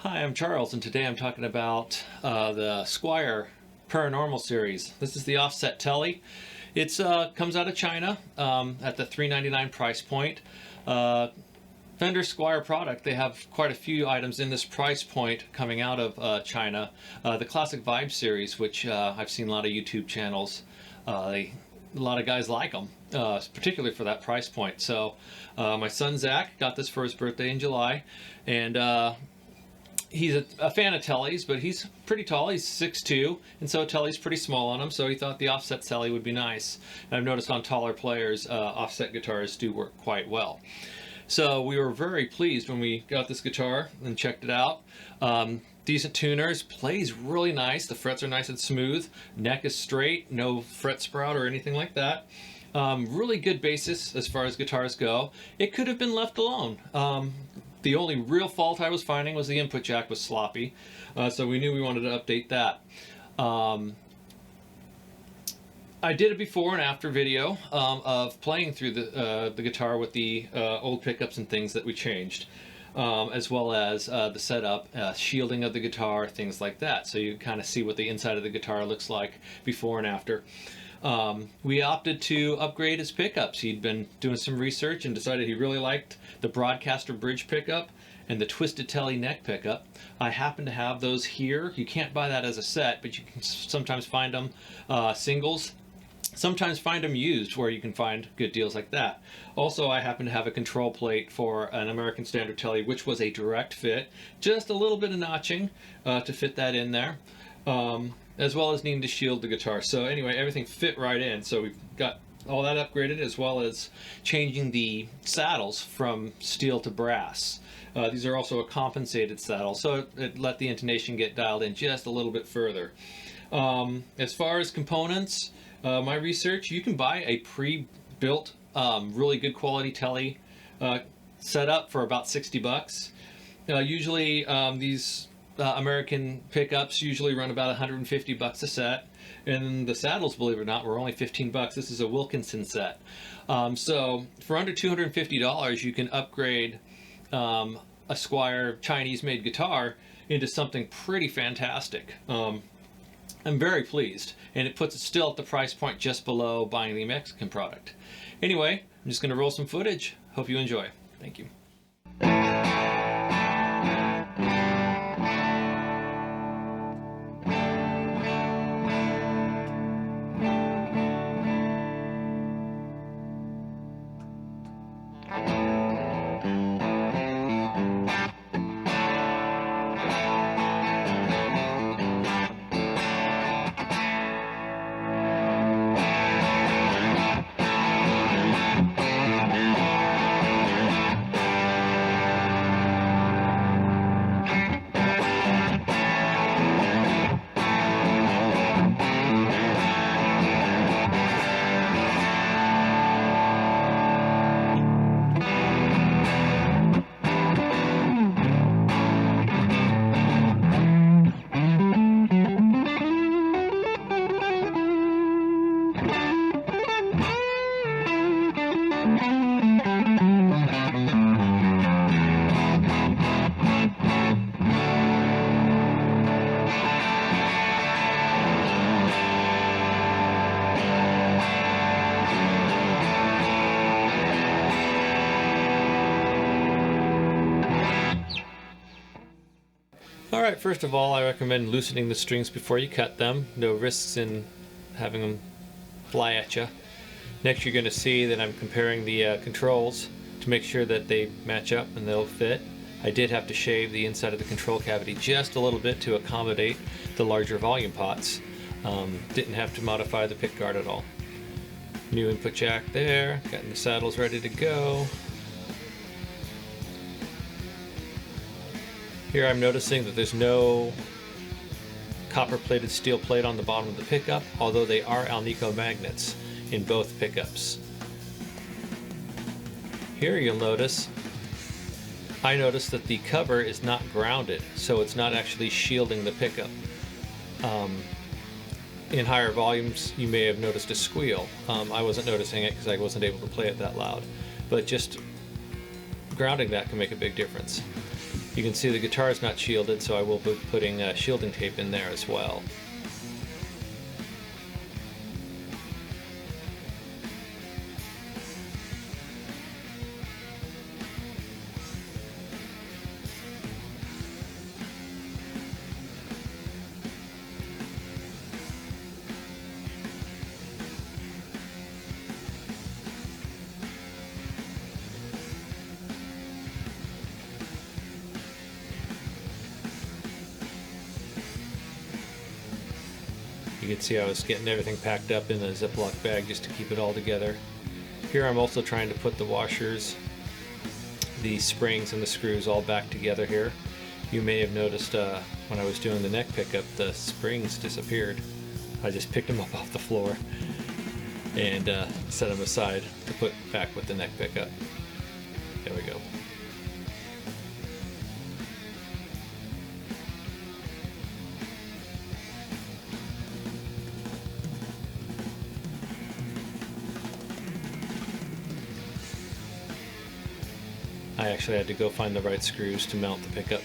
Hi, I'm Charles, and today I'm talking about the Squier Paranormal series. This is the Offset Tele. It comes out of China at the $399 price point. Fender Squier product, they have quite a few items in this price point coming out of China. The Classic Vibe series, which I've seen a lot of YouTube channels, a lot of guys like them, particularly for that price point. So my son Zach got this for his birthday in July, and he's a fan of Teles, but he's pretty tall. He's 6'2", and so Tele's pretty small on him, so he thought the Offset Tele would be nice. And I've noticed on taller players, offset guitars do work quite well. So we were very pleased when we got this guitar and checked it out. Decent tuners, plays really nice. The frets are nice and smooth. Neck is straight, no fret sprout or anything like that. Really good basis as far as guitars go. It could have been left alone. The only real fault I was finding was the input jack was sloppy, so we knew we wanted to update that. I did a before and after video of playing through the guitar with the old pickups and things that we changed, as well as the setup, shielding of the guitar, things like that, so you kind of see what the inside of the guitar looks like before and after. We opted to upgrade his pickups. He'd been doing some research and decided he really liked the Broadcaster bridge pickup and the Twisted Tele neck pickup. I happen to have those here. You can't buy that as a set, but you can sometimes find them singles. Sometimes find them used where you can find good deals like that. Also, I happen to have a control plate for an American Standard Tele, which was a direct fit. Just a little bit of notching to fit that in there. As well as needing to shield the guitar. So anyway, everything fit right in. So we've got all that upgraded, as well as changing the saddles from steel to brass. These are also a compensated saddle, so it let the intonation get dialed in just a little bit further. As far as components, my research, you can buy a pre-built, really good quality Tele setup for about 60 bucks. Usually these American pickups usually run about 150 bucks a set, and the saddles, believe it or not, were only 15 bucks. This is a Wilkinson set. So for under $250, you can upgrade a Squier Chinese-made guitar into something pretty fantastic. I'm very pleased, and it puts it still at the price point just below buying the Mexican product. Anyway, I'm just going to roll some footage. Hope you enjoy. Thank you. Alright, first of all, I recommend loosening the strings before you cut them. No risks in having them fly at you. Next, you're going to see that I'm comparing the controls to make sure that they match up and they'll fit. I did have to shave the inside of the control cavity just a little bit to accommodate the larger volume pots. Didn't have to modify the pick guard at all. New input jack there, getting the saddles ready to go. Here I'm noticing that there's no copper-plated steel plate on the bottom of the pickup, although they are Alnico magnets in both pickups. Here you'll notice, I noticed that the cover is not grounded, so it's not actually shielding the pickup. In higher volumes, you may have noticed a squeal. I wasn't noticing it because I wasn't able to play it that loud, but just grounding that can make a big difference. You can see the guitar is not shielded, so I will be putting shielding tape in there as well. You can see I was getting everything packed up in a Ziploc bag just to keep it all together. Here I'm also trying to put the washers, the springs and the screws all back together here. You may have noticed when I was doing the neck pickup, the springs disappeared. I just picked them up off the floor and set them aside to put back with the neck pickup. There we go. I actually had to go find the right screws to mount the pickup.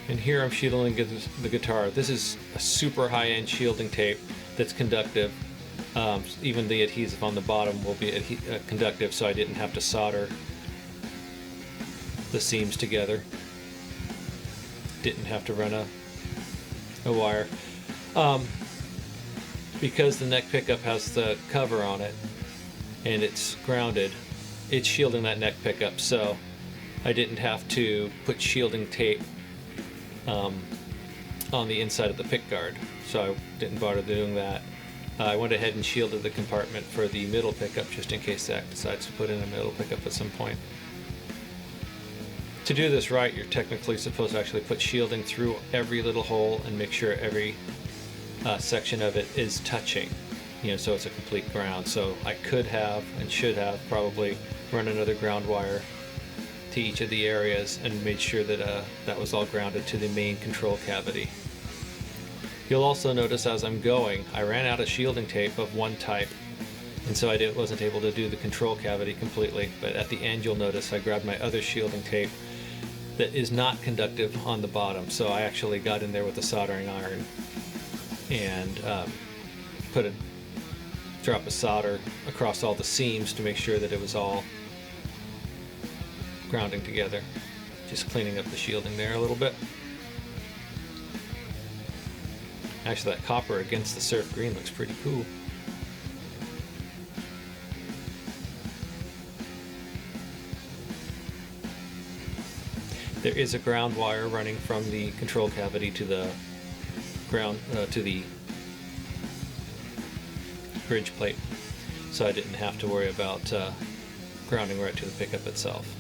And here I'm shielding the guitar. This is a super high-end shielding tape that's conductive. Even the adhesive on the bottom will be conductive, so I didn't have to solder the seams together. Didn't have to run a wire. Because the neck pickup has the cover on it and it's grounded, it's shielding that neck pickup, so I didn't have to put shielding tape on the inside of the pick guard, so I didn't bother doing that. I went ahead and shielded the compartment for the middle pickup just in case Zach decides to put in a middle pickup at some point. To do this right, you're technically supposed to actually put shielding through every little hole and make sure every section of it is touching, so it's a complete ground. So I could have and should have probably run another ground wire to each of the areas and made sure that that was all grounded to the main control cavity. You'll also notice as I'm going, I ran out of shielding tape of one type, and so I wasn't able to do the control cavity completely, but at the end you'll notice I grabbed my other shielding tape that is not conductive on the bottom, so I actually got in there with a soldering iron and put a drop of solder across all the seams to make sure that it was all grounding together. Just cleaning up the shielding there a little bit. Actually, that copper against the surf green looks pretty cool. There is a ground wire running from the control cavity to the ground to the bridge plate, so I didn't have to worry about grounding right to the pickup itself.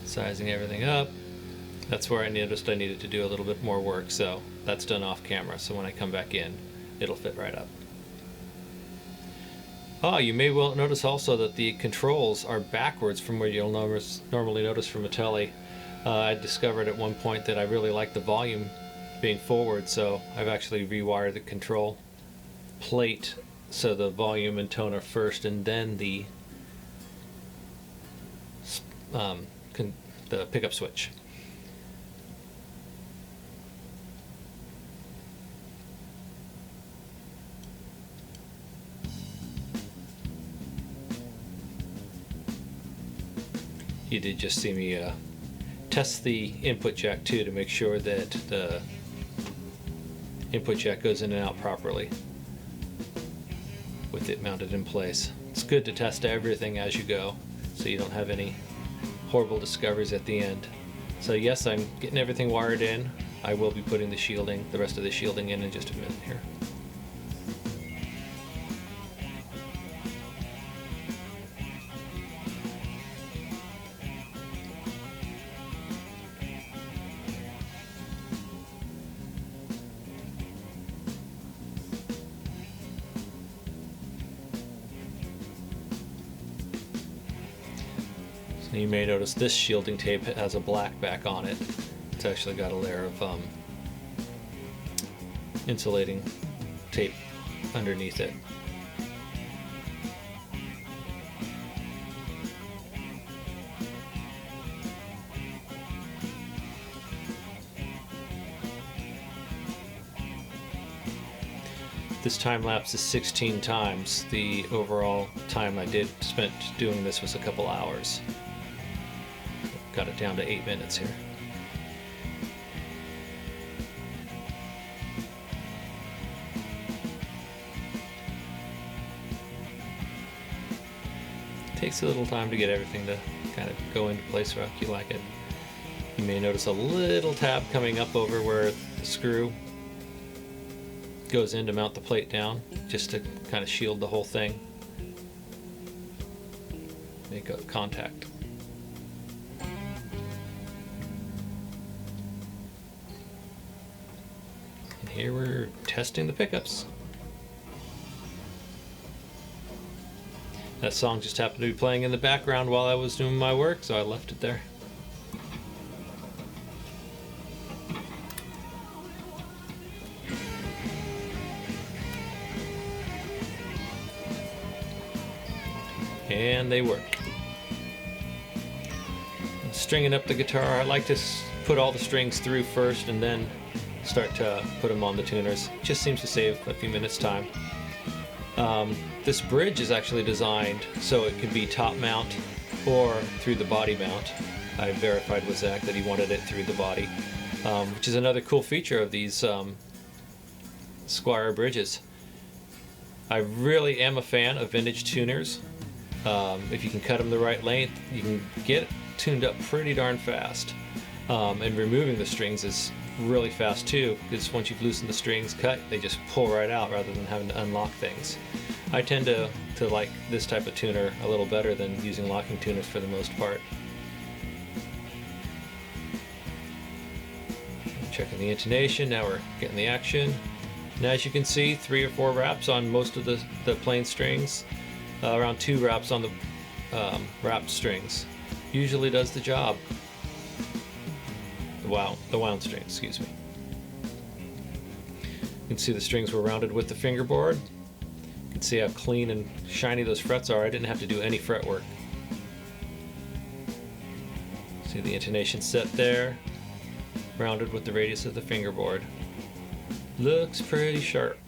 Sizing everything up. That's where I noticed I needed to do a little bit more work, so that's done off camera, so when I come back in it'll fit right up. You may well notice also that the controls are backwards from where you'll normally notice from a Tele. I discovered at one point that I really like the volume being forward, so I've actually rewired the control plate so the volume and tone are first, and then the pickup switch. You did just see me test the input jack too to make sure that the input jack goes in and out properly with it mounted in place. It's good to test everything as you go so you don't have any horrible discoveries at the end. So yes, I'm getting everything wired in. I will be putting the rest of the shielding in just a minute here. You may notice this shielding tape has a black back on it. It's actually got a layer of insulating tape underneath it. This time lapse is 16 times. The overall time I spent doing this was a couple hours. Got it down to 8 minutes here. Takes a little time to get everything to kind of go into place where you like it. You may notice a little tab coming up over where the screw goes in to mount the plate down, just to kind of shield the whole thing. Make a contact. And here we're testing the pickups. That song just happened to be playing in the background while I was doing my work, so I left it there. And they work. Stringing up the guitar, I like to put all the strings through first and then start to put them on the tuners. It just seems to save a few minutes time. This bridge is actually designed so it could be top mount or through the body mount. I verified with Zach that he wanted it through the body, which is another cool feature of these Squier bridges. I really am a fan of vintage tuners. If you can cut them the right length, you can get it tuned up pretty darn fast. And removing the strings is really fast too, because once you've loosened the strings cut, they just pull right out rather than having to unlock things. I tend to like this type of tuner a little better than using locking tuners for the most part. Checking the intonation, now we're getting the action. And as you can see, 3 or 4 wraps on most of the plain strings, around 2 wraps on the wrapped strings. Usually does the job. The wound string, excuse me. You can see the strings were rounded with the fingerboard. You can see how clean and shiny those frets are. I didn't have to do any fret work. See the intonation set there, rounded with the radius of the fingerboard. Looks pretty sharp.